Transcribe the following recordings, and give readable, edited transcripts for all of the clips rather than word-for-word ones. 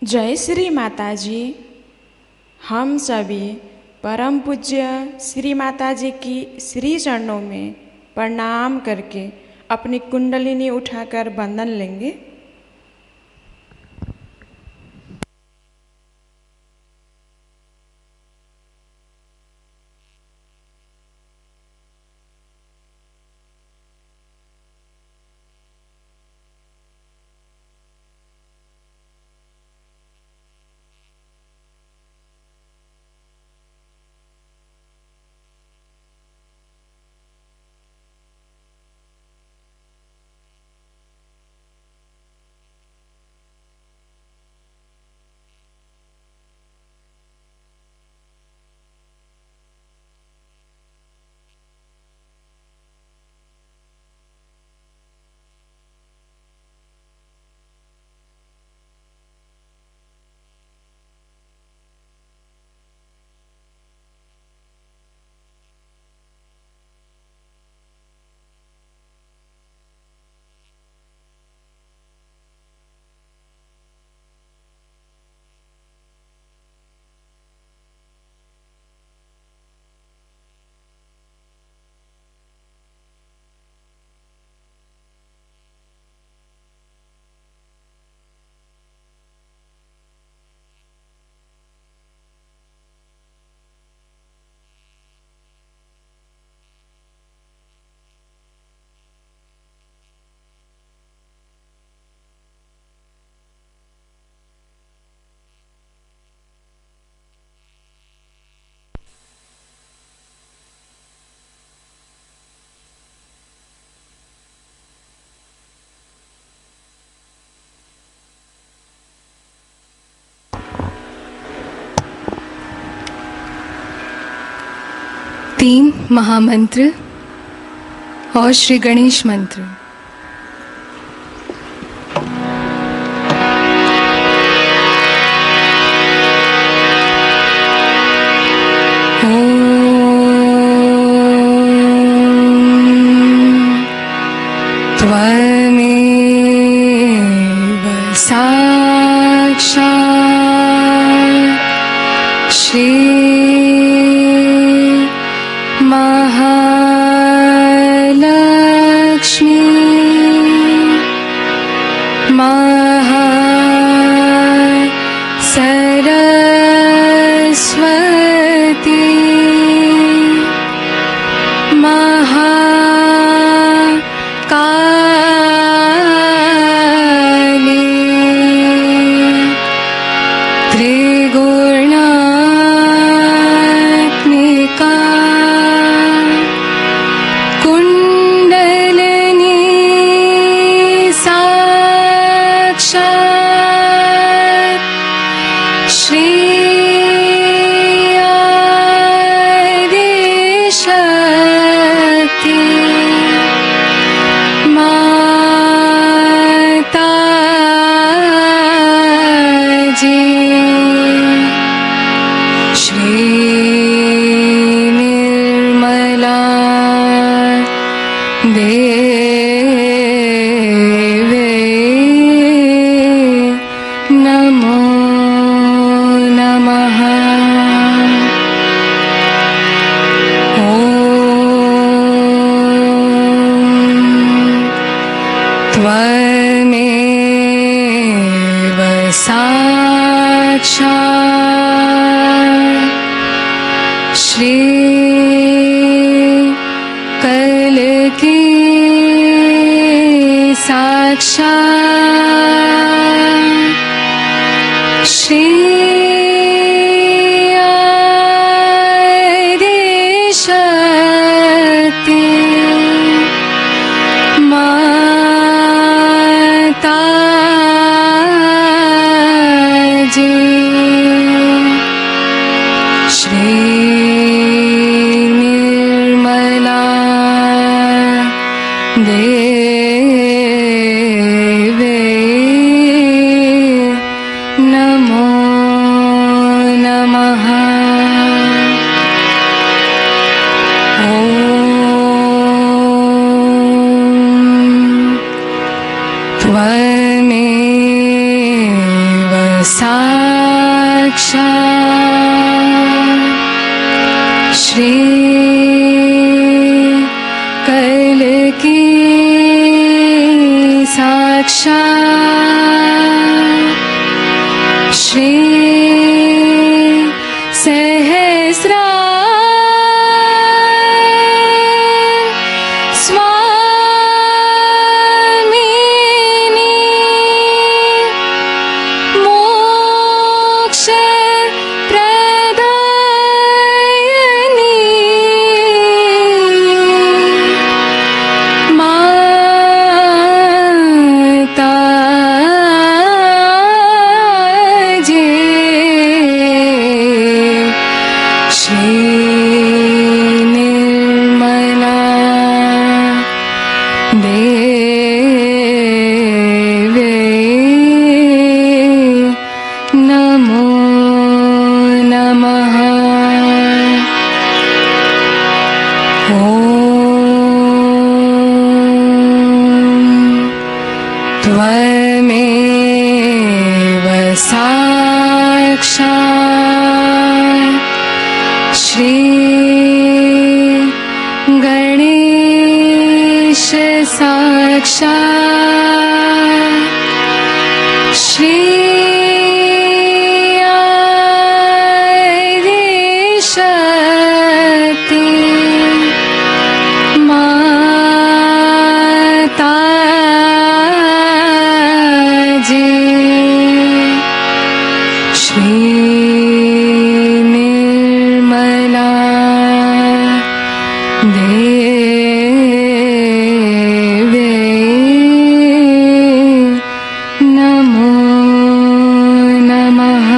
जय श्री माता जी। हम सभी परम पूज्य श्री माता जी की श्री चरणों में प्रणाम करके अपनी कुंडलिनी उठाकर बंधन लेंगे। तीन महामंत्र और श्री गणेश मंत्र। त्वमेव साक्षात् श्री महालक्ष्मी सरस्वती महाकाली त्रिगुणात्मिका कुंडलिनी साक्षात् श्री शक्ति माता जी। श्री निर्मला देवी नमो नमः। त्वमेव साक्षात् श्री कल्की साक्षात् श्री आदिशक्ति माता जी। श्री निर्मला देवी नमो नमः। त्वमेव साक्षात् श्री कल की साक्षात् श्री सहस्रा स्वामिनी मोक्ष प्रदायिनी माता जी श्री निर्मला देवी नमो नमः। ॐ त्वमेव साक्षात् श्री गणेश साक्षात् श्री आदिशक्ति माता जी श्री निर्मला देवी नमो नमः।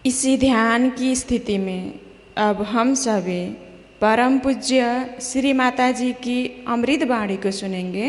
इसी ध्यान की स्थिति में अब हम सभी परम पूज्य श्री माता जी की अमृत वाणी को सुनेंगे।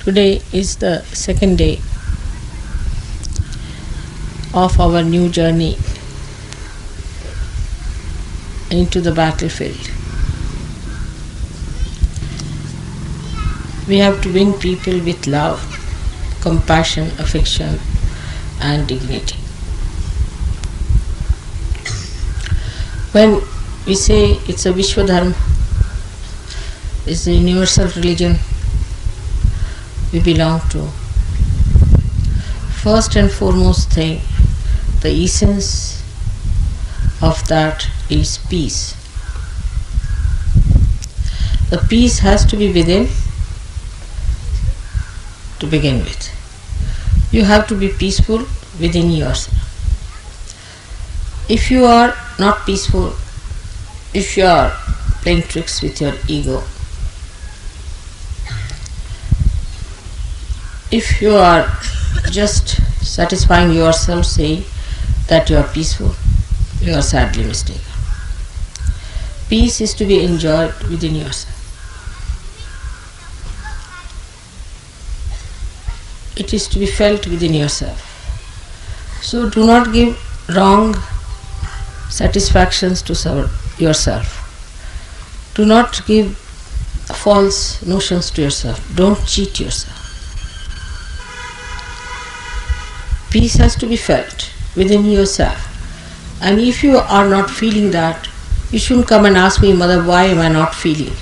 Today is the second day of our new journey into the battlefield. We have to win people with love, compassion, affection and dignity. When we say it's a Vishwa Dharma, it's a universal religion we belong to, first and foremost thing, the essence of that is peace. The peace has to be within to begin with. You have to be peaceful within yourself. If you are not peaceful, if you are playing tricks with your ego, if you are just satisfying yourself saying that you are peaceful, you are sadly mistaken. Peace is to be enjoyed within yourself. It is to be felt within yourself. So do not give wrong satisfactions to yourself. Do not give false notions to yourself. Don't cheat yourself. Peace has to be felt within yourself. And if you are not feeling that, you shouldn't come and ask me, Mother, why am I not feeling?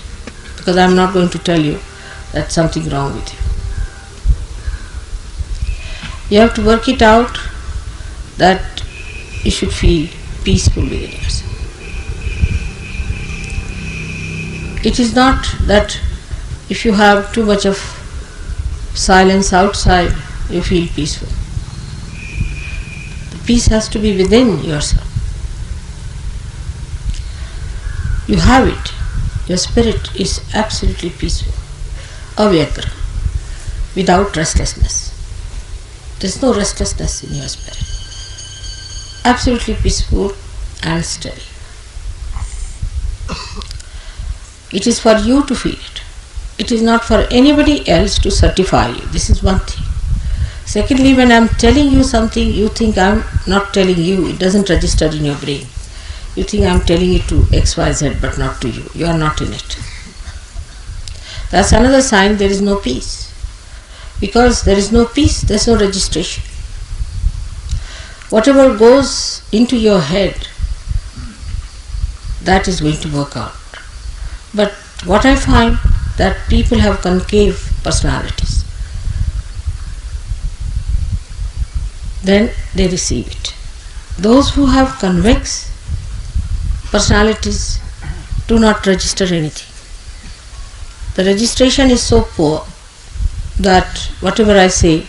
Because I am not going to tell you that something wrong with you. You have to work it out that you should feel peaceful within yourself. It is not that if you have too much of silence outside, you feel peaceful. The peace has to be within yourself. You have it. Your spirit is absolutely peaceful, avyagra, without restlessness. There is no restlessness in your spirit. Absolutely peaceful and steady. It is for you to feel it. It is not for anybody else to certify you. This is one thing. Secondly, when I am telling you something, you think I am not telling you. It doesn't register in your brain. You think I am telling it to XYZ but not to you. You are not in it. That's another sign there is no peace. Because there is no peace, there is no registration. Whatever goes into your head, that is going to work out. But what I find that people have concave personalities. Then they receive it. Those who have convex personalities do not register anything. The registration is so poor that whatever I say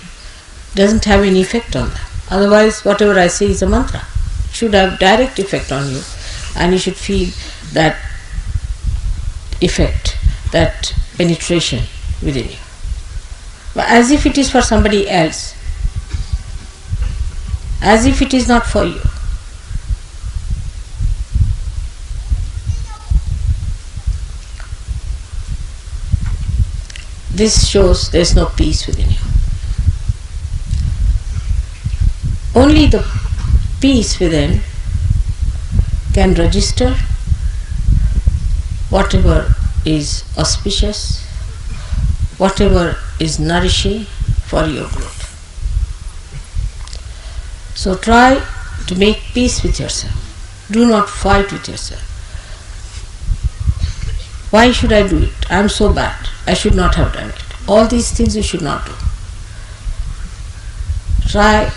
doesn't have any effect on them. Otherwise, whatever I say is a mantra. It should have direct effect on you, and you should feel that effect, that penetration within you. But as if it is for somebody else, as if it is not for you. This shows there is no peace within you. Only the peace within can register whatever is auspicious, whatever is nourishing for your growth. So try to make peace with yourself. Do not fight with yourself. Why should I do it? I am so bad. I should not have done it. All these things you should not do. Try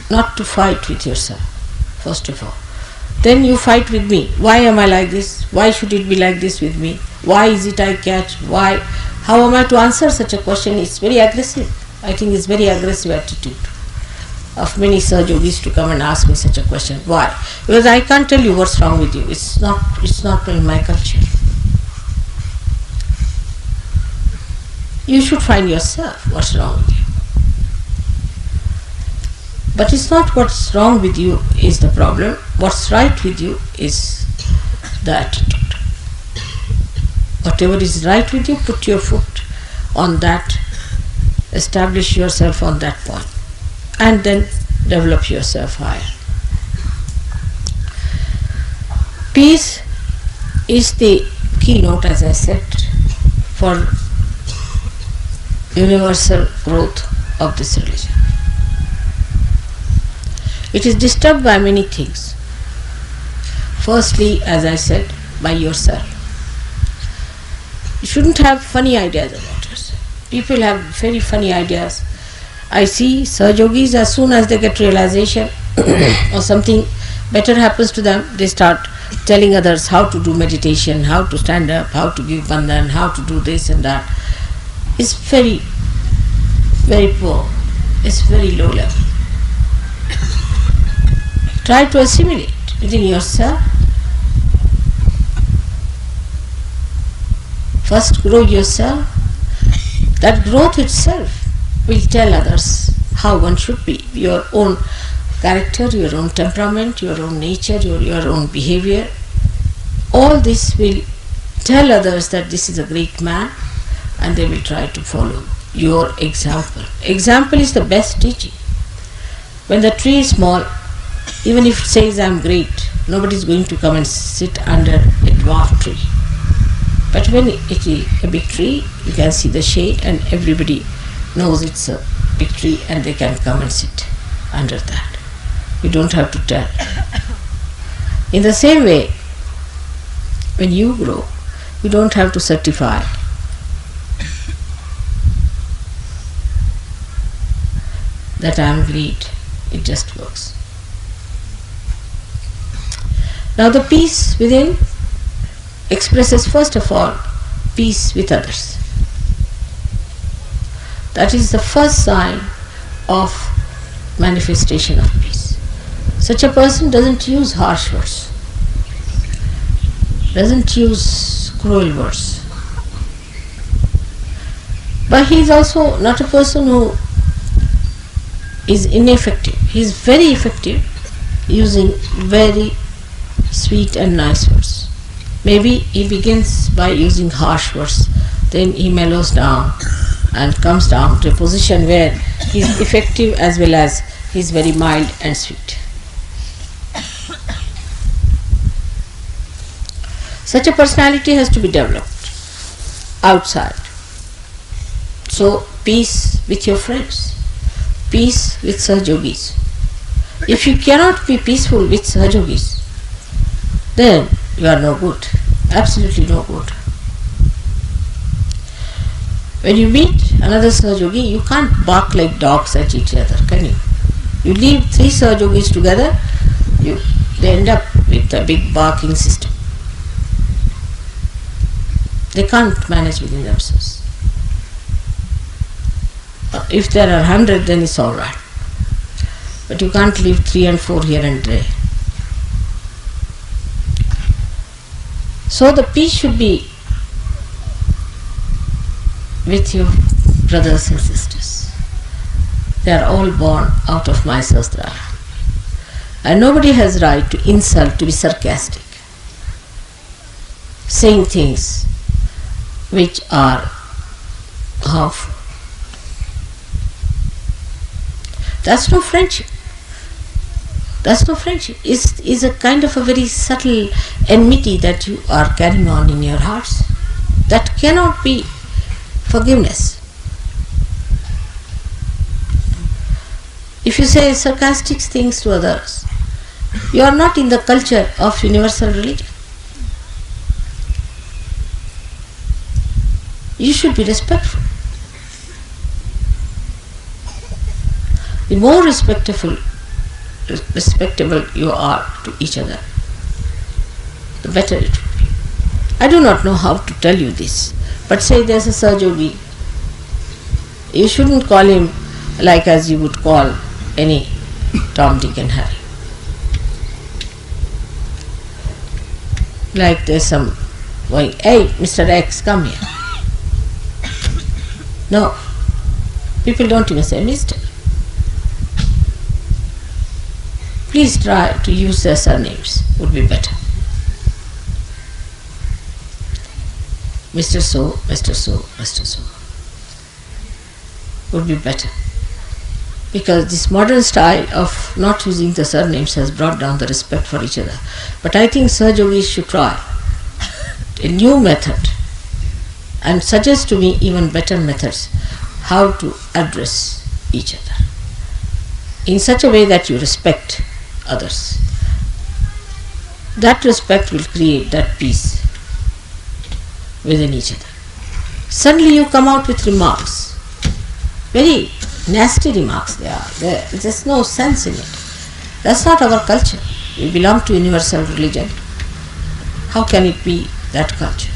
not to fight with yourself, first of all. Then you fight with me. Why am I like this? Why should it be like this with me? Why is it I catch? Why? How am I to answer such a question? It's very aggressive. I think it's very aggressive attitude of many Sahajogis to come and ask me such a question. Why? Because I can't tell you what's wrong with you. It's not in my culture. You should find yourself what's wrong with you. But it's not what's wrong with you is the problem. What's right with you is the attitude. Whatever is right with you, put your foot on that establish yourself on that point and then develop yourself higher. Peace is the keynote, as I said, for universal growth of this religion. It is disturbed by many things. Firstly, as I said, by yourself. You shouldn't have funny ideas about yourself. People have very funny ideas. I see Sahajogis, as soon as they get realization or something better happens to them, they start telling others how to do meditation, how to stand up, how to give bandhan, how to do this and that. It's very, very poor. It's very low level. Try to assimilate within yourself. First grow yourself. That growth itself will tell others how one should be. Your own character, your own temperament, your own nature, your own behavior. All this will tell others that this is a great man, and they will try to follow your example. Example is the best teaching. When the tree is small, even if it says I am great, nobody is going to come and sit under a dwarf tree. But when it is a big tree, you can see the shade and everybody knows it's a big tree and they can come and sit under that. You don't have to tell. In the same way, when you grow, you don't have to certify. That I am great. It just works. Now the peace within expresses first of all peace with others. That is the first sign of manifestation of peace. Such a person doesn't use harsh words, doesn't use cruel words. But he is also not a person who is ineffective. He is very effective using very sweet and nice words. Maybe he begins by using harsh words, then he mellows down and comes down to a position where he is effective as well as he is very mild and sweet. Such a personality has to be developed outside. So, peace with your friends, peace with Sahajogis. If you cannot be peaceful with Sahajogis, then you are no good, absolutely no good. When you meet another Sahajogi, you can't bark like dogs at each other, can you? You leave 3 Sahajogis together, they end up with a big barking system. They can't manage within themselves. If there are 100, then it's all right. But you can't leave 3 and 4 here and there. So the peace should be with your brothers and sisters. They are all born out of my sastra. And nobody has right to insult, to be sarcastic, saying things which are harmful. That's no friendship. That's no friendship. It's a kind of a very subtle enmity that you are carrying on in your hearts. That cannot be forgiveness. If you say sarcastic things to others, you are not in the culture of universal religion. You should be respectful. The more respectable you are to each other, the better it will be. I do not know how to tell you this, but say there's a Sahajogi. You shouldn't call him like as you would call any Tom, Dick and Harry. Like there's some going, hey, Mr. X, come here. No, people don't even say Mr. Please try to use their surnames, would be better. Mr. So, Mr. So, Mr. So. would be better. Because this modern style of not using the surnames has brought down the respect for each other. But I think Sahajogis should try a new method and suggest to me even better methods how to address each other in such a way that you respect others. That respect will create that peace within each other. Suddenly you come out with remarks, very nasty remarks they are. There's no sense in it. That's not our culture. We belong to universal religion. How can it be that culture?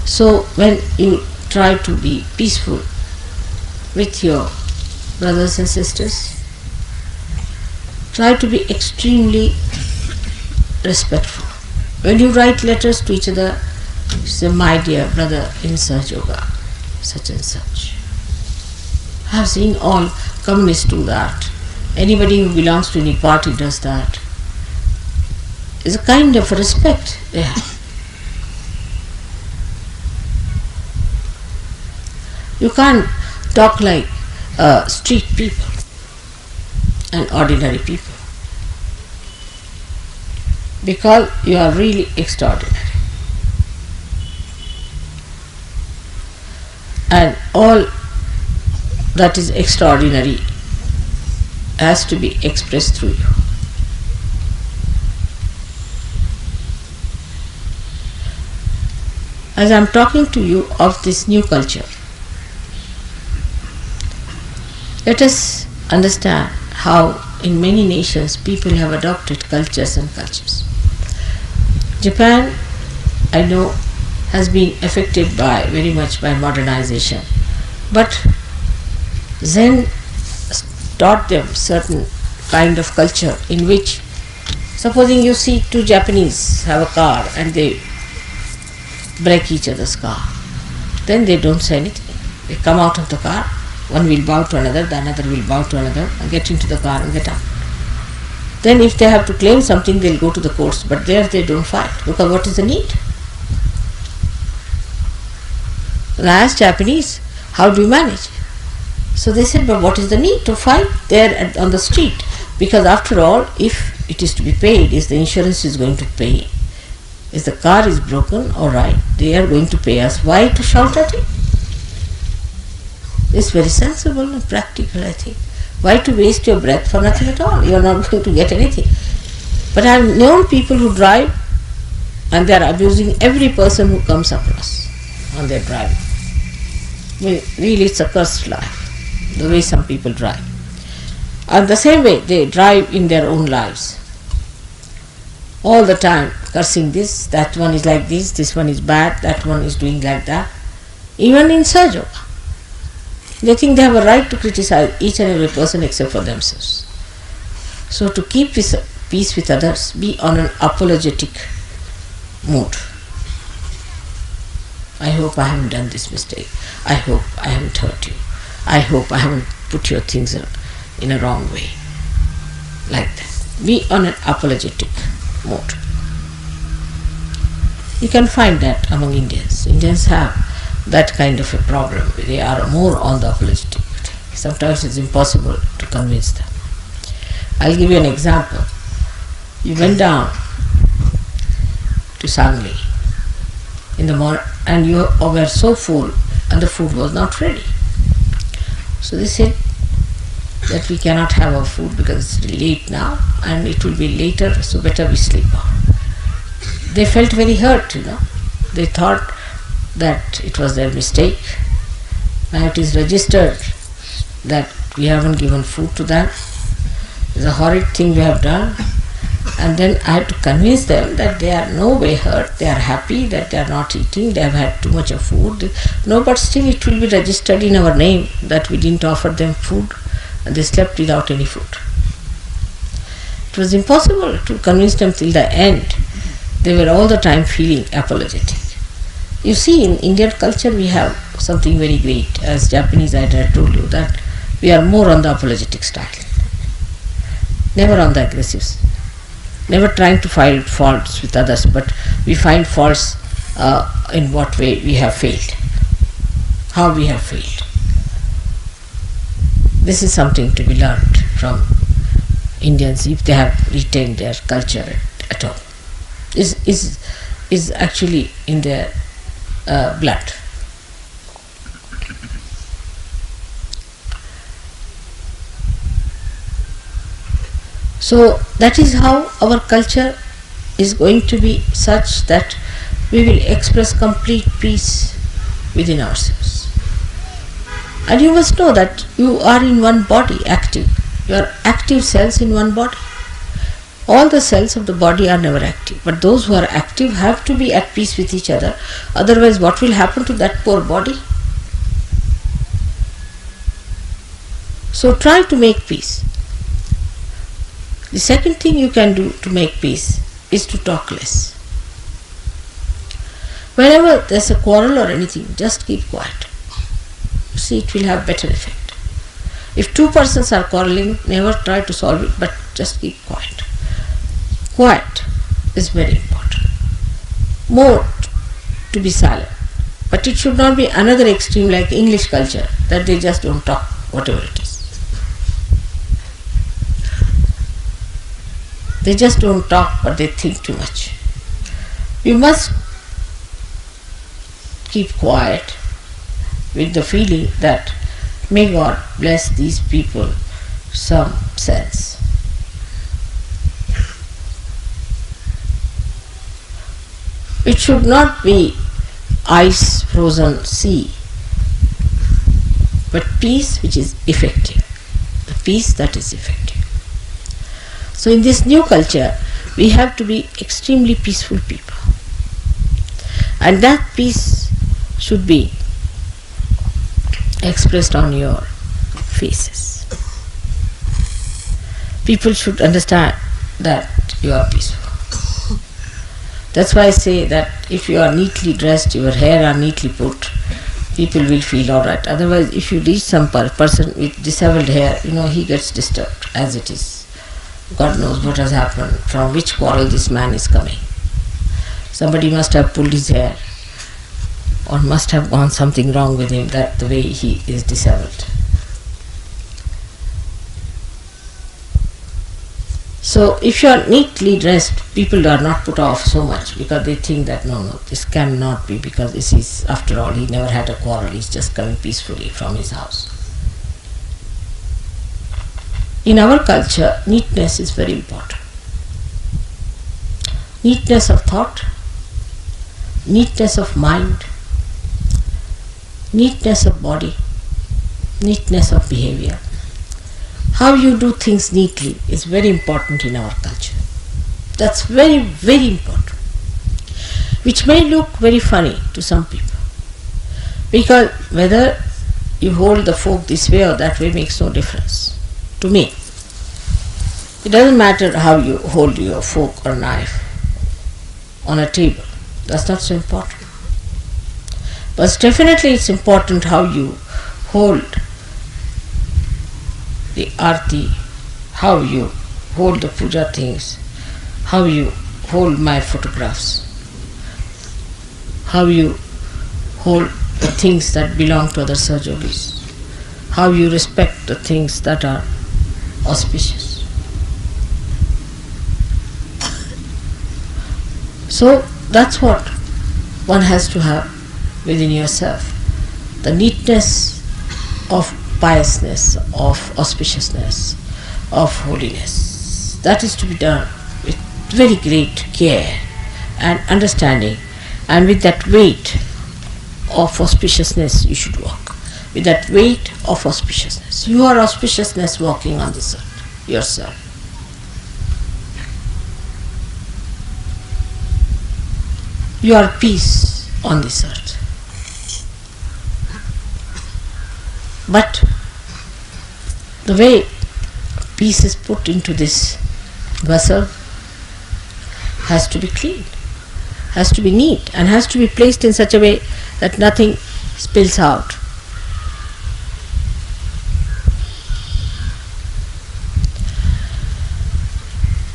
So when you try to be peaceful with your brothers and sisters, try to be extremely respectful. When you write letters to each other, say, my dear brother in Sahaja Yoga, such and such. I have seen all communists do that. Anybody who belongs to any party does that. It's a kind of respect they have. You can't talk like street people and ordinary people, because you are really extraordinary. And all that is extraordinary has to be expressed through you. As I am talking to you of this new culture, let us understand how in many nations people have adopted cultures and cultures. Japan, I know, has been affected very much by modernization, but Zen taught them certain kind of culture in which, supposing you see two Japanese have a car and they break each other's car, then they don't say anything. They come out of the car, one will bow to another, the another will bow to another and get into the car and get out. Then if they have to claim something, they'll go to the courts, but there they don't fight, because what is the need? When I asked Japanese, how do you manage? So they said, but what is the need to fight there on the street? Because after all, if it is to be paid, if the insurance is going to pay, if the car is broken, all right, they are going to pay us. Why to shout at it? It's very sensible and practical, I think. Why to waste your breath for nothing at all? You are not going to get anything. But I have known people who drive and they are abusing every person who comes across on their driving. Well, really, it's a cursed life, the way some people drive. And the same way they drive in their own lives. All the time cursing this, that one is like this one is bad, that one is doing like that. Even in Sahaja Yoga, they think they have a right to criticize each and every person except for themselves. So to keep this peace with others, be on an apologetic mood. I hope I haven't done this mistake. I hope I haven't hurt you. I hope I haven't put your things in a wrong way. Like that. Be on an apologetic mode. You can find that among Indians. Indians have that kind of a problem. They are more on the apologetic. Sometimes it's impossible to convince them. I'll give you an example. You went down to Sangli in the morning and you were so full and the food was not ready. So they said that we cannot have our food because it's late now and it will be later, so better we sleep on. They felt very hurt, They thought that it was their mistake. Now it is registered that we haven't given food to them. It's a horrid thing we have done. And then I had to convince them that they are no way hurt, they are happy that they are not eating, they have had too much of food. No, but still it will be registered in our name that we didn't offer them food and they slept without any food. It was impossible to convince them till the end. They were all the time feeling apologetic. You see, in Indian culture we have something very great. As Japanese, I had told you that we are more on the apologetic style. Never on the aggressive. Never trying to find faults with others, but we find faults in what way we have failed, how we have failed. This is something to be learned from Indians if they have retained their culture at all. Is actually in their blood. So that is how our culture is going to be such that we will express complete peace within ourselves. And you must know that you are in one body, active. You are active cells in one body. All the cells of the body are never active, but those who are active have to be at peace with each other. Otherwise, what will happen to that poor body? So try to make peace. The second thing you can do to make peace is to talk less. Whenever there's a quarrel or anything, just keep quiet. See, it will have better effect. If two persons are quarreling, never try to solve it, but just keep quiet. Quiet is very important. More to be silent. But it should not be another extreme like English culture, that they just don't talk, whatever it is. They just don't talk, but they think too much. You must keep quiet with the feeling that may God bless these people some sense. It should not be ice frozen sea, but peace which is effective, the peace that is effective. So in this new culture, we have to be extremely peaceful people. And that peace should be expressed on your faces. People should understand that you are peaceful. That's why I say that if you are neatly dressed, your hair are neatly put, people will feel alright. Otherwise, if you reach some person with disheveled hair, he gets disturbed as it is. God knows what has happened, from which quarrel this man is coming. Somebody must have pulled his hair, or must have gone something wrong with him, that the way he is disheveled. So if you are neatly dressed, people are not put off so much because they think that no, this cannot be, because this is, after all, he never had a quarrel, he's just coming peacefully from his house. In our culture, neatness is very important. Neatness of thought, neatness of mind, neatness of body, neatness of behavior. How you do things neatly is very important in our culture. That's very, very important. Which may look very funny to some people. Because whether you hold the fork this way or that way makes no difference to me. It doesn't matter how you hold your fork or knife on a table. That's not so important. But definitely it's important how you hold the arti, how you hold the puja things, how you hold my photographs, how you hold the things that belong to other Sahajogis, how you respect the things that are auspicious. So that's what one has to have within yourself, the neatness of piousness, of auspiciousness, of holiness. That is to be done with very great care and understanding, and with that weight of auspiciousness you should walk. With that weight of auspiciousness. You are auspiciousness walking on this earth, yourself. You are peace on this earth. But the way peace is put into this vessel has to be clean, has to be neat, and has to be placed in such a way that nothing spills out.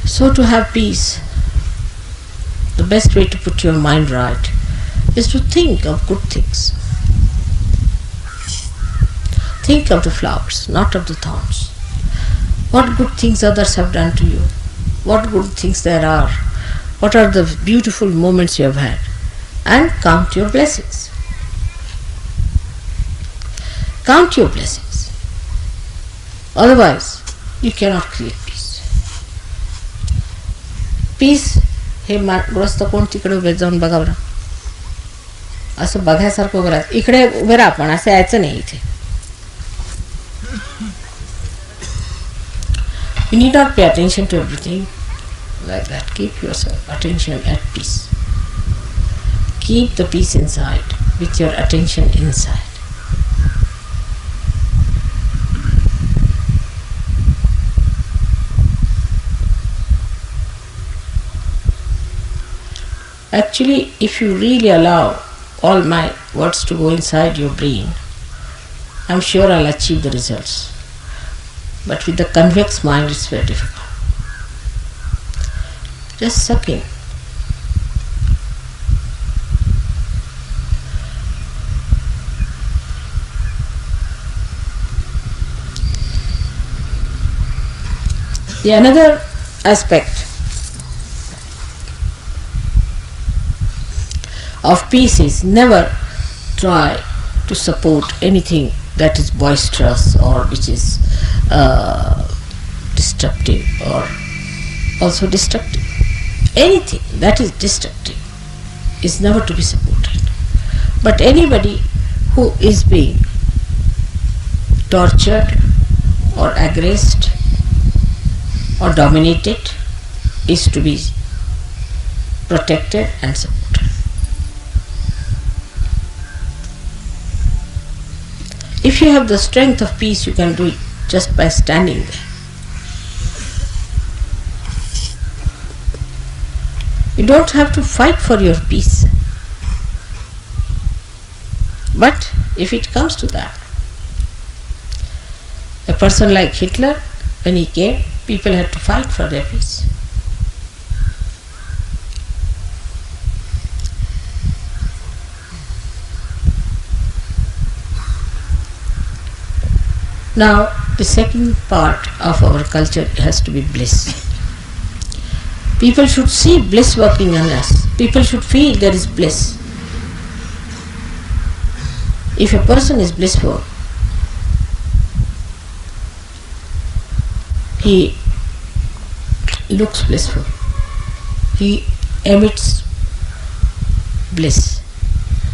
So to have peace, the best way to put your mind right is to think of good things. Think of the flowers, not of the thorns. What good things others have done to you? What good things there are? What are the beautiful moments you have had? And count your blessings. Count your blessings. Otherwise, you cannot create peace. Peace, हे ग्रस्त कोण तिकडे उभे जाऊन बघा बरं. असं बघायसारखं उभं राहत. इकडे उभे राहा, पण असं यायचं नाही इथे. You need not pay attention to everything like that. Keep your attention at peace. Keep the peace inside with your attention inside. Actually, if you really allow all my words to go inside your brain, I'm sure I'll achieve the results. But with the convex mind, it's very difficult. Just suck in. The another aspect of peace is never try to support anything that is boisterous or which is destructive or also destructive. Anything that is destructive is never to be supported. But anybody who is being tortured or aggressed or dominated is to be protected and supported. If you have the strength of peace, you can do it just by standing there. You don't have to fight for your peace. But if it comes to that, a person like Hitler, when he came, people had to fight for their peace. Now, the second part of our culture has to be bliss. People should see bliss working on us. People should feel there is bliss. If a person is blissful, he looks blissful. He emits bliss.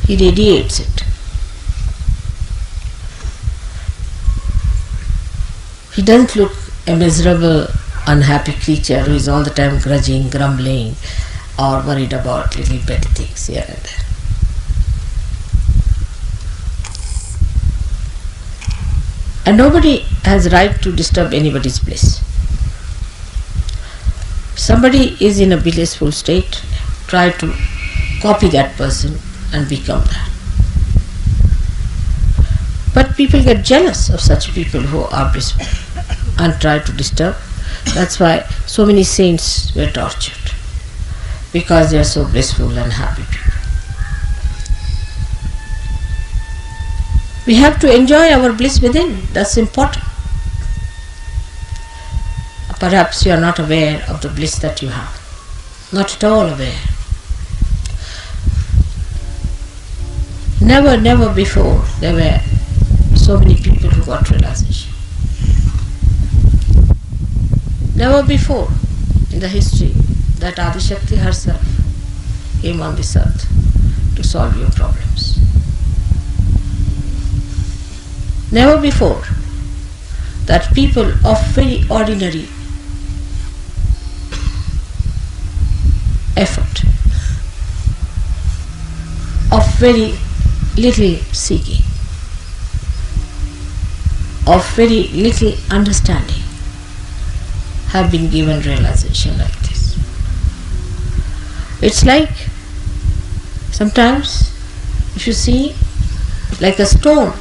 He radiates it. He doesn't look a miserable, unhappy creature who is all the time grudging, grumbling, or worried about little petty things here and there. And nobody has right to disturb anybody's bliss. Somebody is in a blissful state, try to copy that person and become that. But people get jealous of such people who are blissful and try to disturb. That's why so many saints were tortured, because they are so blissful and happy people. We have to enjoy our bliss within. That's important. Perhaps you are not aware of the bliss that you have. Not at all aware. Never before there were so many people who got realization. Never before in the history that Adi Shakti herself came on this earth to solve your problems. Never before that people of very ordinary effort, of very little seeking, of very little understanding, have been given realization like this. It's like sometimes if you see like a stone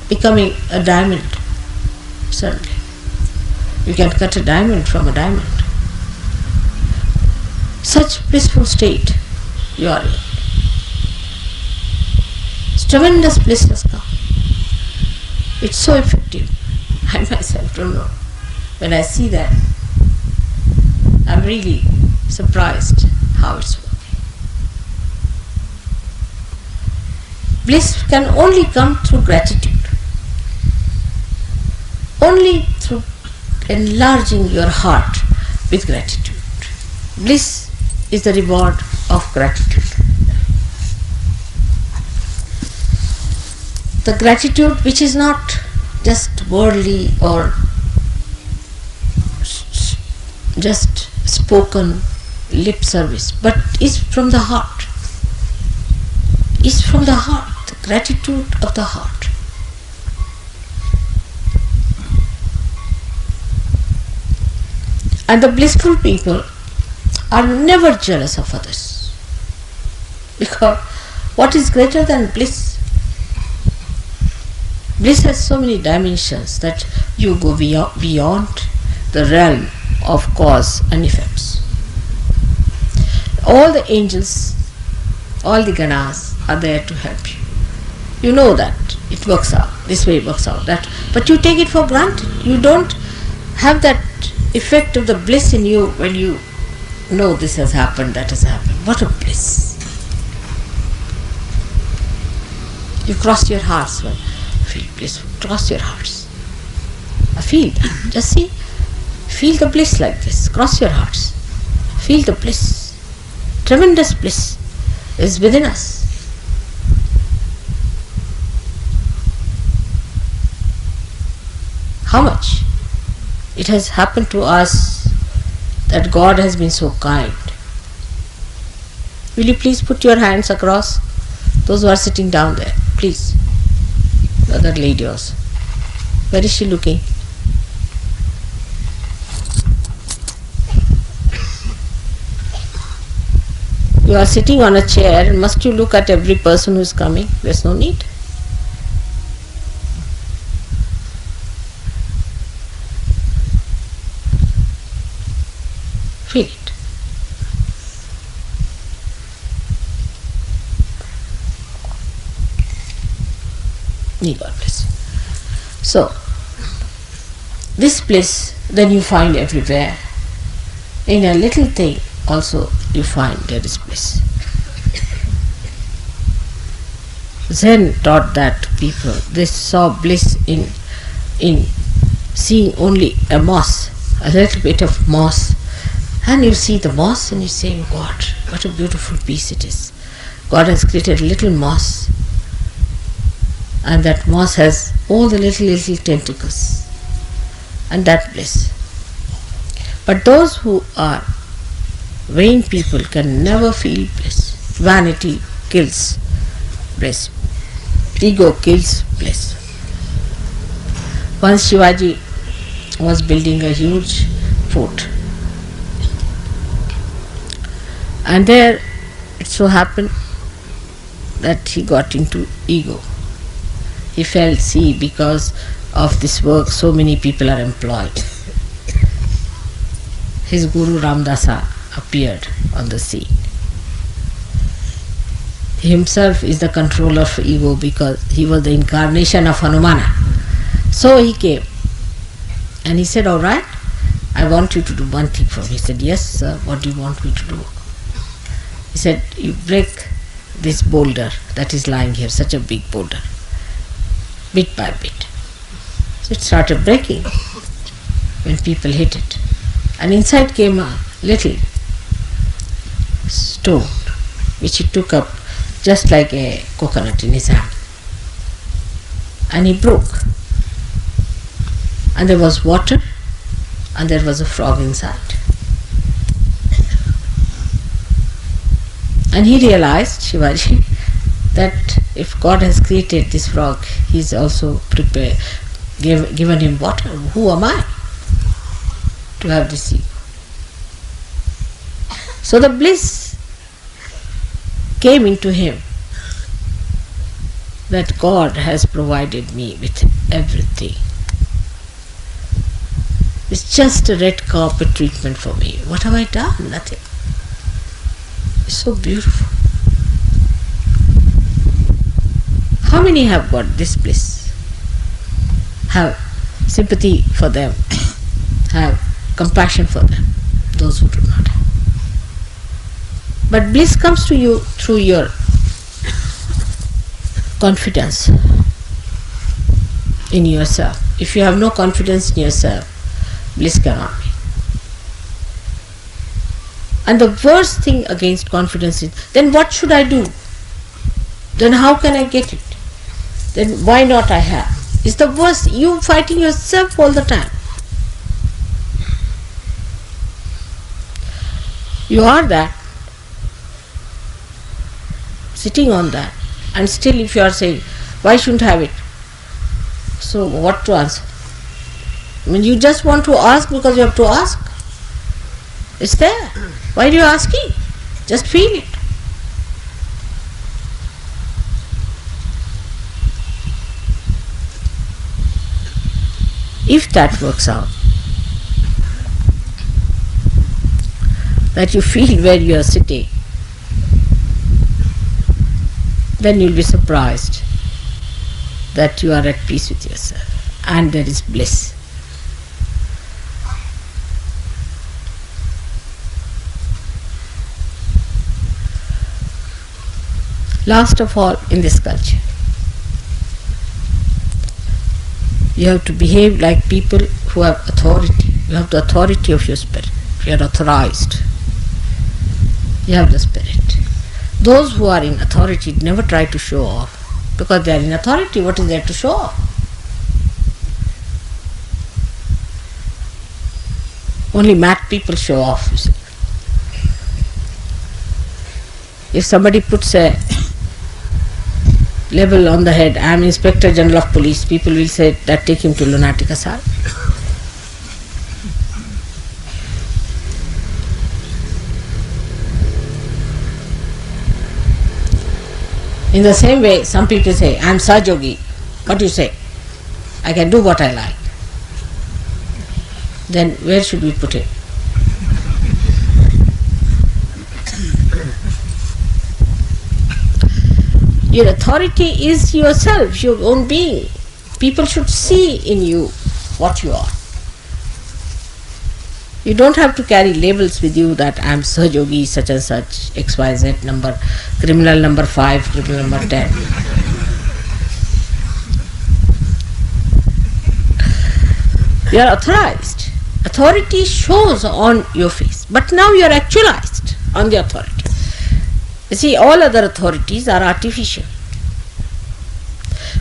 becoming a diamond suddenly. You can cut a diamond from a diamond. Such blissful state you are in. tremendous bliss has come. It's so effective. I myself don't know. When I see that, I'm really surprised how it's working. Bliss can only come through gratitude. Only through enlarging your heart with gratitude. Bliss is the reward of gratitude. The gratitude which is not just worldly or just spoken lip service, but is from the heart. Is from the heart, the gratitude of the heart. And the blissful people are never jealous of others. Because what is greater than bliss? Bliss has so many dimensions that you go beyond the realm of cause and effects. All the angels, all the ganas are there to help you. You know that it works out, this way it works out, that, but you take it for granted. You don't have that effect of the bliss in you when you know this has happened, that has happened. What a bliss. You cross your hearts, well, feel blissful, cross your hearts. Feel, just see, feel the bliss like this, cross your hearts. Feel the bliss. Tremendous bliss is within us. How much it has happened to us that God has been so kind. Will you please put your hands across, those who are sitting down there, please. The other lady also. Where is she looking? You are sitting on a chair, and must you look at every person who is coming? There's no need. Feel it. May God bless you. So, this bliss then you find everywhere. In a little thing also you find there is bliss. Zen taught that to people. They saw bliss in seeing only a moss, a little bit of moss. And you see the moss and you say, God, what a beautiful piece it is. God has created a little moss, and that moss has all the little tentacles, and that bliss. But those who are vain people can never feel bliss. Vanity kills bliss. Ego kills bliss. Once Shivaji was building a huge fort, and there it so happened that he got into ego. He felt, see, because of this work so many people are employed. His Guru Ramdasa appeared on the scene. He himself is the controller of ego because he was the incarnation of Hanumana. So he came and he said, all right, I want you to do one thing for me. He said, yes sir, what do you want me to do? He said, you break this boulder that is lying here, such a big boulder, bit by bit. So it started breaking when people hit it. And inside came a little stone which he took up just like a coconut in his hand. And he broke. And there was water and there was a frog inside. And he realized, Shivaji, that if God has created this frog, He's also given him water. Who am I to have this ego? So the bliss came into him that God has provided me with everything. It's just a red carpet treatment for me. What have I done? Nothing. It's so beautiful. How many have got this bliss? Have sympathy for them, have compassion for them, those who do not have. But bliss comes to you through your confidence in yourself. If you have no confidence in yourself, bliss cannot be. And the worst thing against confidence is, then what should I do? Then how can I get it? Then why not I have? It's the worst. You fighting yourself all the time. You are that, sitting on that, and still if you are saying, why shouldn't have it? So what to answer? I mean, you just want to ask because you have to ask. It's there. Why are you asking? Just feel it. If that works out, that you feel where you are sitting, then you'll be surprised that you are at peace with yourself and there is bliss. Last of all, in this culture, you have to behave like people who have authority. You have the authority of your spirit. You are authorized. You have the spirit. Those who are in authority never try to show off. Because they are in authority, what is there to show off? Only mad people show off, you see. If somebody puts a label on the head, I am Inspector General of Police, people will say that take him to lunatic asylum. In the same way, some people say, I am Sahajogi. What do you say? I can do what I like. Then where should we put it? Your authority is yourself, your own being. People should see in you what you are. You don't have to carry labels with you that I am Sahajogi, such and such, XYZ number, criminal number 5, criminal number 10. You are authorized. Authority shows on your face, but now you are actualized on the authority. You see, all other authorities are artificial.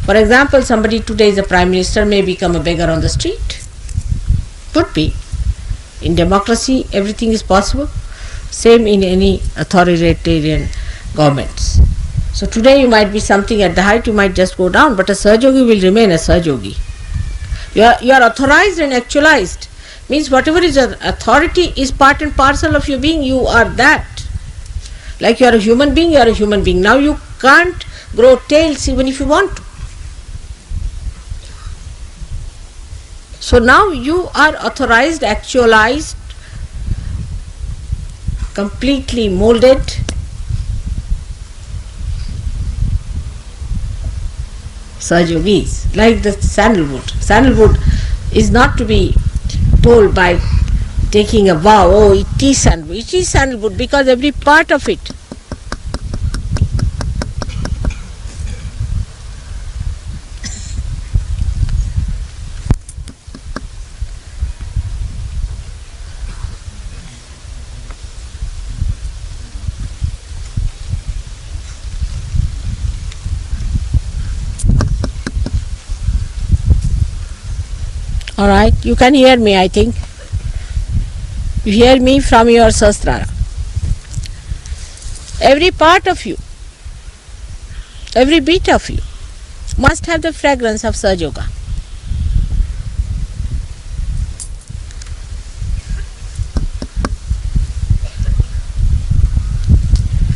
For example, somebody today is a prime minister may become a beggar on the street. Could be. In democracy, everything is possible. Same in any authoritarian governments. So today you might be something at the height, you might just go down, but a Sahajogi will remain a Sahajogi. You are authorized and actualized. Means whatever is your authority is part and parcel of your being, you are that. Like you are a human being, you are a human being. Now you can't grow tails even if you want to. So now you are authorized, actualized, completely molded. Sahajogis, like the sandalwood. Sandalwood is not to be told by taking a vow, oh it is sandalwood. It is sandalwood because every part of it. Alright, you can hear me, I think. You hear me from your Sahasrara. Every part of you, every bit of you must have the fragrance of Sahajoga.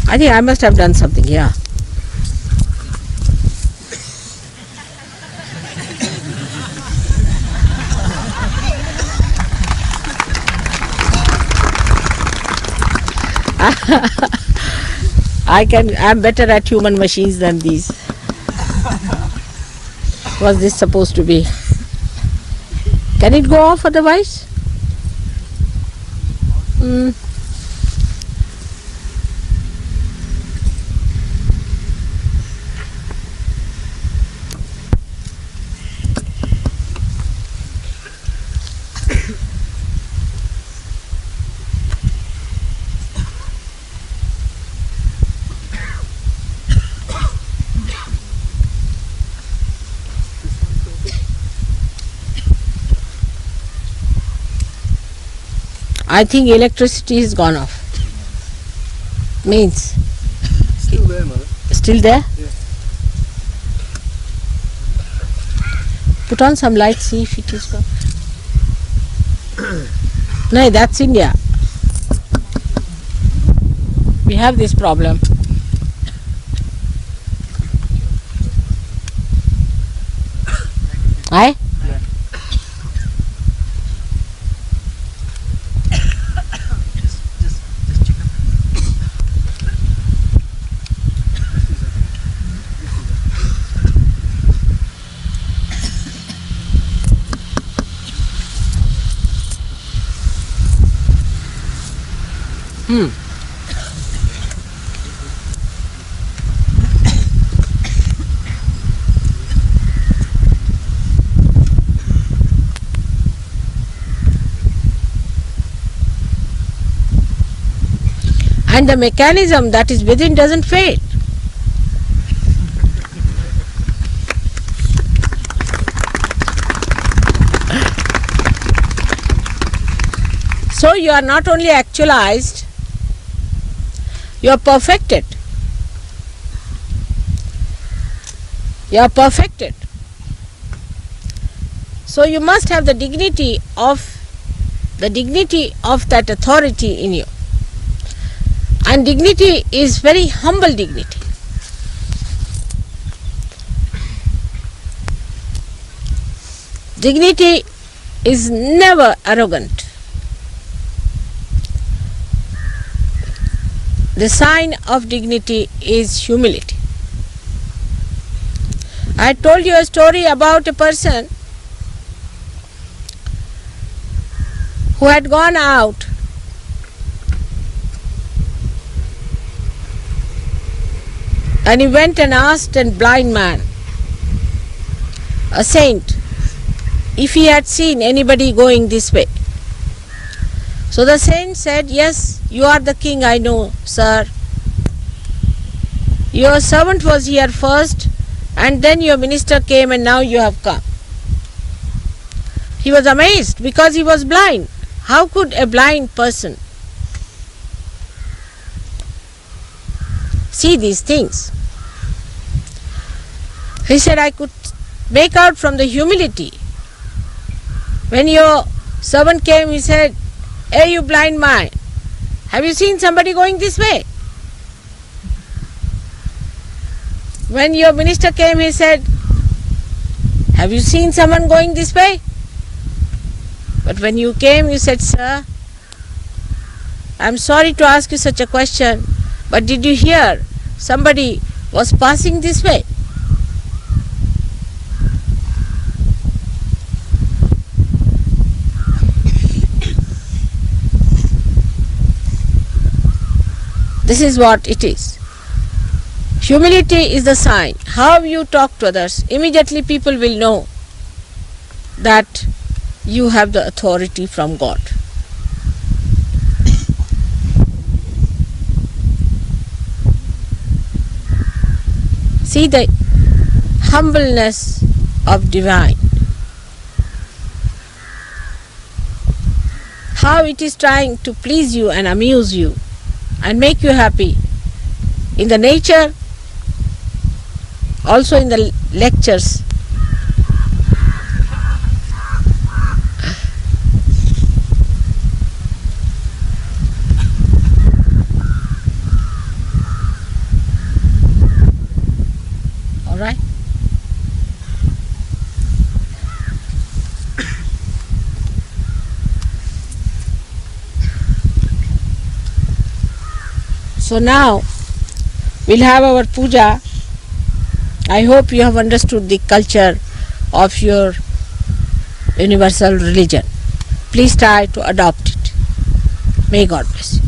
I think I must have done something here. I'm better at human machines than these. Was this supposed to be? Can it go off otherwise? I think electricity is gone off. Means Still there, mother. still there? Yeah. Put on some light, see if it is gone. No, that's India. We have this problem. Aye? Just check up. And the mechanism that is within doesn't fade. So you are not only actualized, you are perfected. You are perfected. So you must have the dignity of that authority in you. And dignity is very humble dignity. Dignity is never arrogant. The sign of dignity is humility. I told you a story about a person who had gone out and he went and asked a blind man, a saint, if he had seen anybody going this way. So the saint said, yes, you are the king, I know, sir. Your servant was here first and then your minister came and now you have come. He was amazed because he was blind. How could a blind person see these things? He said, I could make out from the humility. When your servant came, he said, hey, you blind man, have you seen somebody going this way? When your minister came, he said, have you seen someone going this way? But when you came, you said, sir, I'm sorry to ask you such a question, but did you hear somebody was passing this way? This is what it is. Humility is the sign. How you talk to others, immediately people will know that you have the authority from God. See the humbleness of divine. How it is trying to please you and amuse you and make you happy in the nature, also in the lectures. All right? So now we'll have our puja I hope you have understood the culture of your universal religion. Please try to adopt it. May God bless you.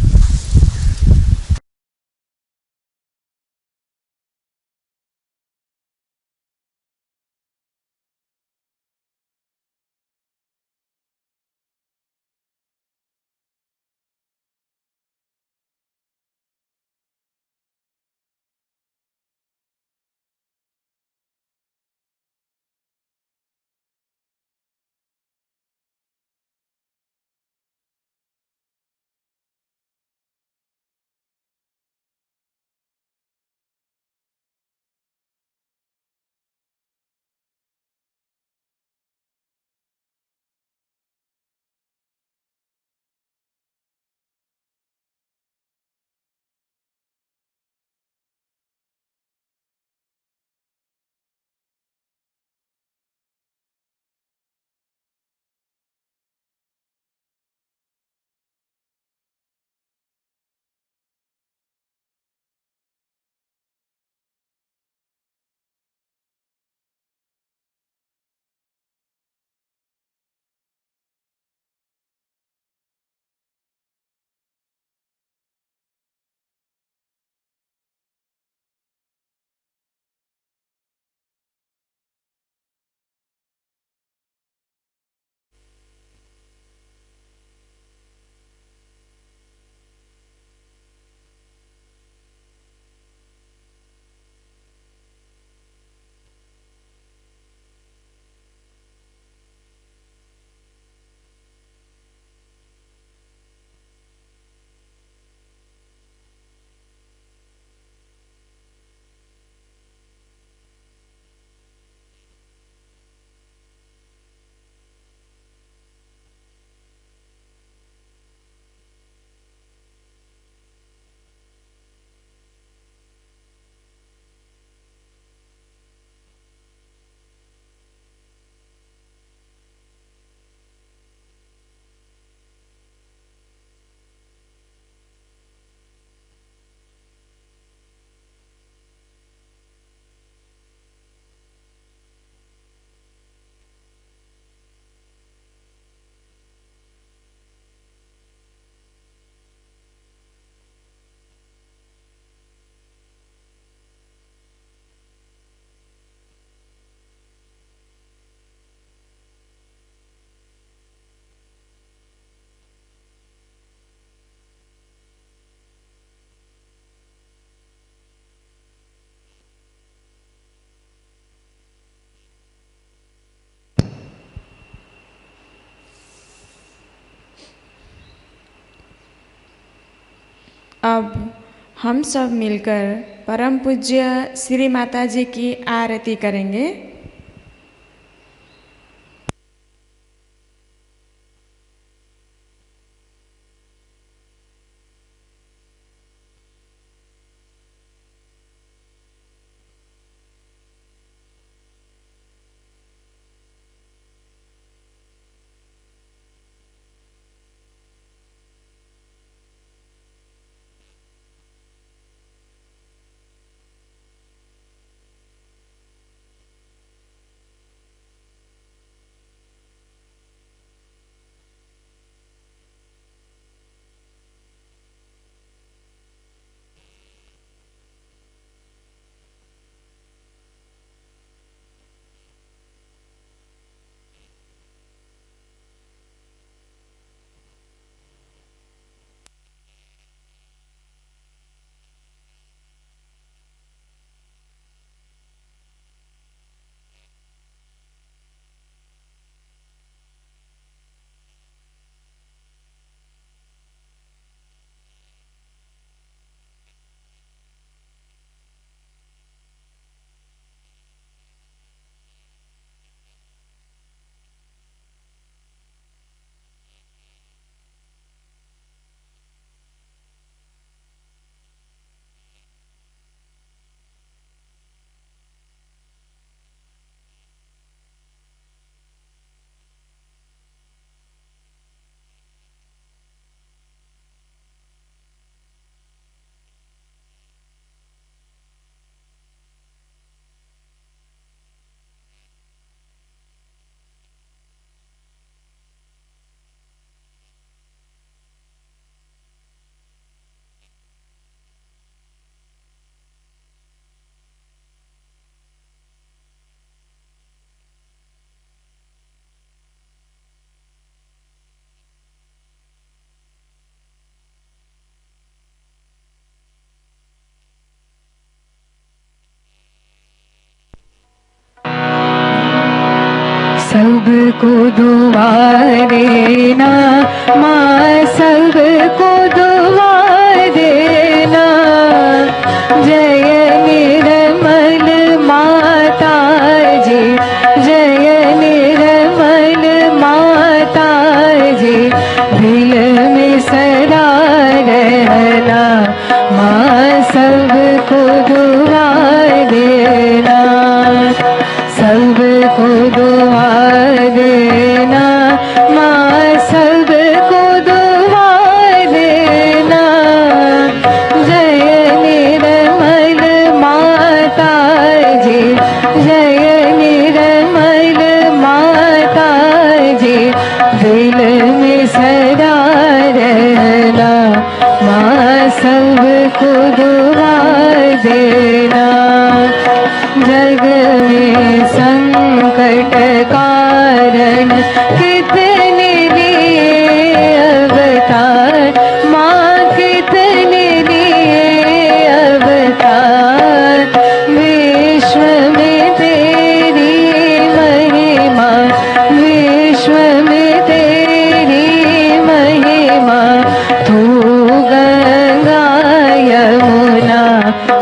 अब हम सब मिलकर परम पूज्य श्री माता जी की आरती करेंगे। सबको दुआ देना माँ, सबको दुआ देना। जय निर्मल माता जी, जय निर्मल माता जी, दिल में सदा रहना माँ, सबको दुआ देना, सबको दुआ देना माँ, सबको दुआ देना। जय निर्मल माता जी, जय निर्मल माता जी, दिल में सदा रहना माँ, सबको दुआ देना। जग में संकट कारण कितने लिए अवतार माँ, कितने लिए अवतार। विश्व में तेरी महिमा, विश्व में तेरी महिमा। तू गंगा यमुना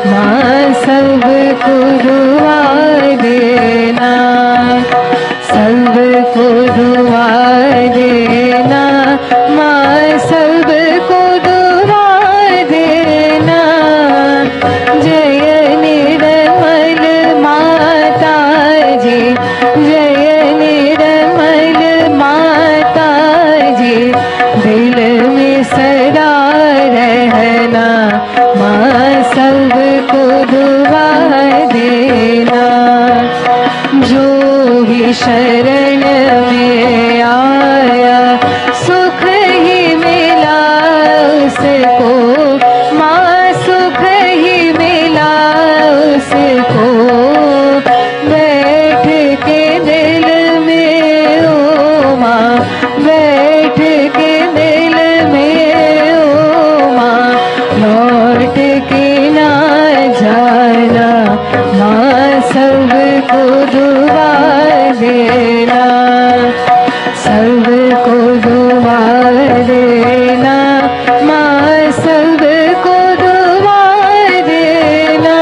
माँ, सबको दुआ देना, सबको दुआ देना माँ, सबको दुआ देना। जय निर्मल माता जी, जय निर्मल माता जी, दिल में सदा रहना माँ, सबको दुआ देना। जो भी शरण में आया सुख ही मिला उसको माँ, सुख ही मिला उसको। बैठ के दिल में ओ माँ, बैठ के दिल में ओ माँ, लौट के ना जाना माँ, सबको दुआ देना, सबको दुआ देना माँ, सबको दुआ देना।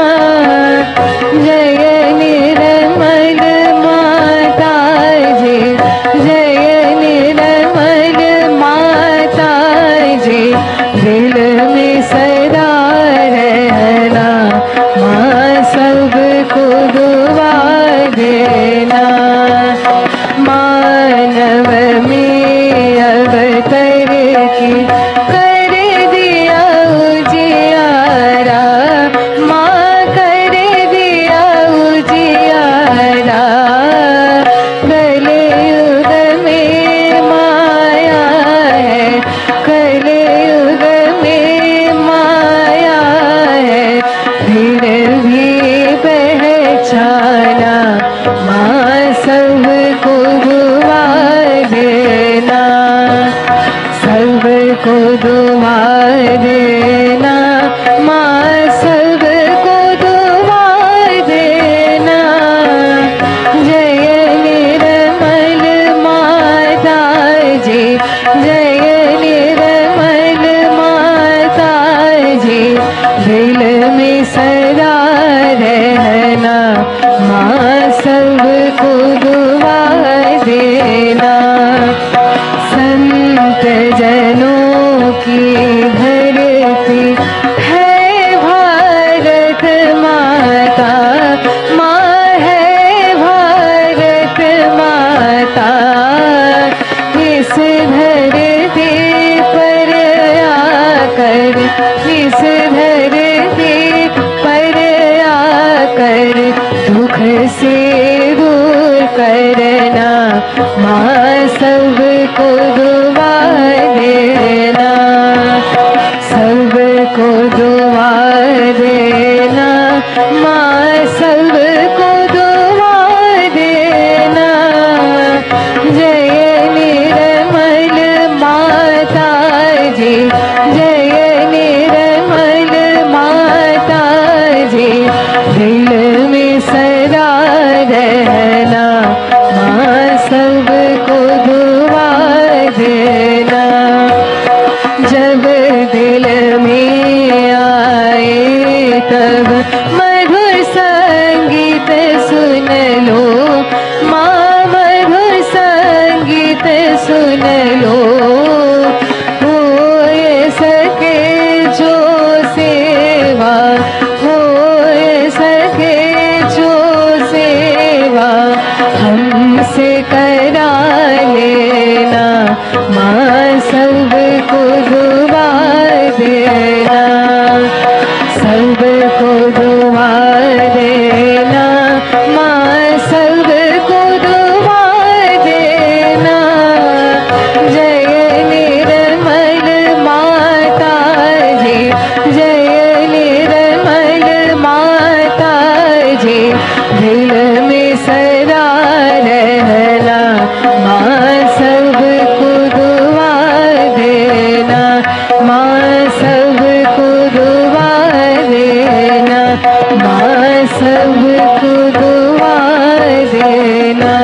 जय निर्मल माता जी, जय निर्मल माता जी, दिल में सदा रहना माँ, सबको दुआ देना। मानव में अवतर की कर दिया उजियारा माँ, कर दिया उजियारा। कलयुग में माया है, कलयुग में माया है, फिर भी पहचाना माँ, सबको दुआ देना, सबको दुआ देना माँ, सबको दुआ देना। जय निर्मल माता जी, जय निर्मल माता जी, दिल में सदा रहना माँ, सबको दुआ देना। संत जनों की धरती है भारत माता माँ, है भारत माता। इस धरती पर आकर, इस धरती पर आकर दुख से दूर करना माँ, सबको दुआ देना, सबको दुआ देना माँ, सबको दुआ देना। जय निर्मल माता जी, जय निर्मल माता जी, दिल में सदा रहना माँ, सब देना, सबको दुआ देना माँ, सबको दुआ देना। जय निर्मल माता जी, जय निर्मल माता जी, दिल में सदा रहना माँ, सबको दुआ देना माँ, सबको दुआ देना माँ, सबको दुआ देना।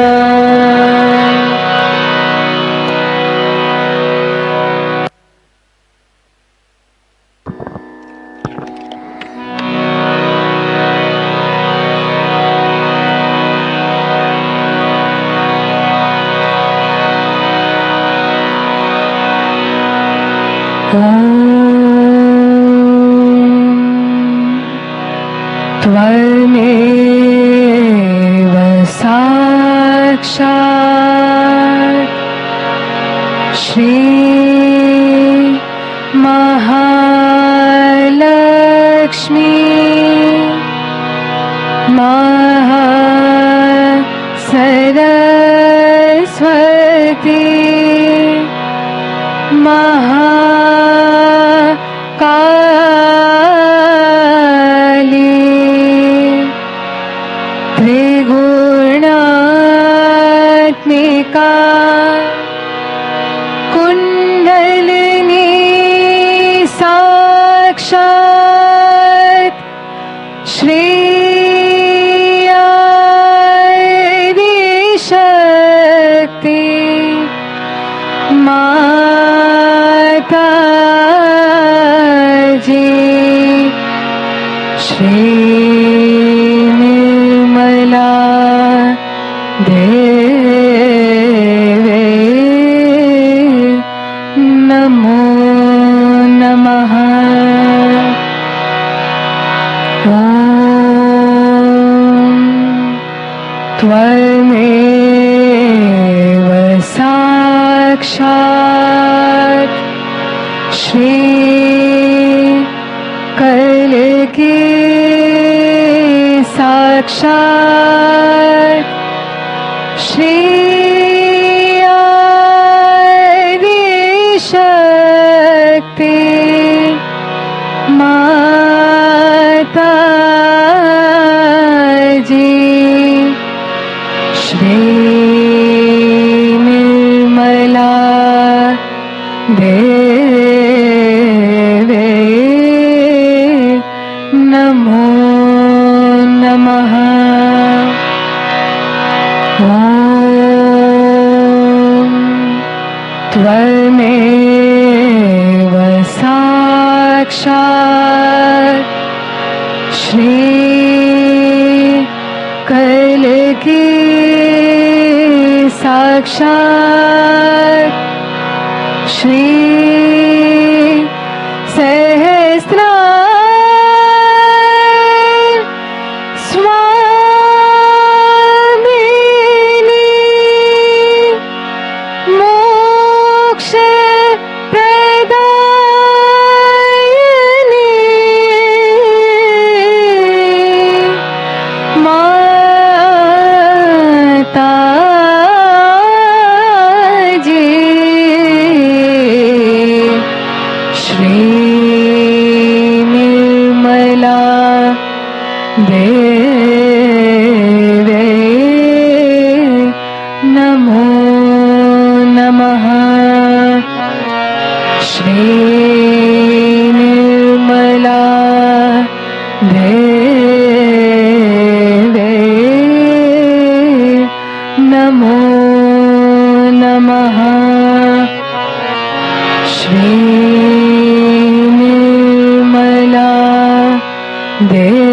त्वमेव साक्षात् श्री महालक्ष्मी महासरस्वती महाकाली त्रिगुणात्मिका कुंडलिनी साक्षात् श्री शक्ति माता जी, श्री निर्मला देवी नमो नमः। त्वमेव साक्षात् श्री कलकी साक्षात् श्री आदिशक्ति माता जी, श्री निर्मला देवी नमो नमः। ॐ त्वमेव साक्षात् श्री कलकी साक्षात् श्री सहस्रार स्वामिनी मोक्ष प्रदायिनी माता जी, श्री निर्मला देवी नमो नमः। श्री निर्मला देवी नमो नमः। श्री निर्मला देवी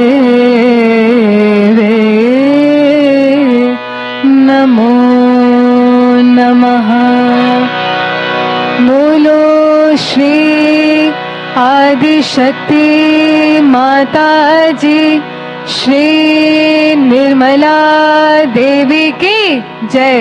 नमो नमः। बोलो श्री आदिशक्ति माता जी, श्री निर्मला देवी की जय।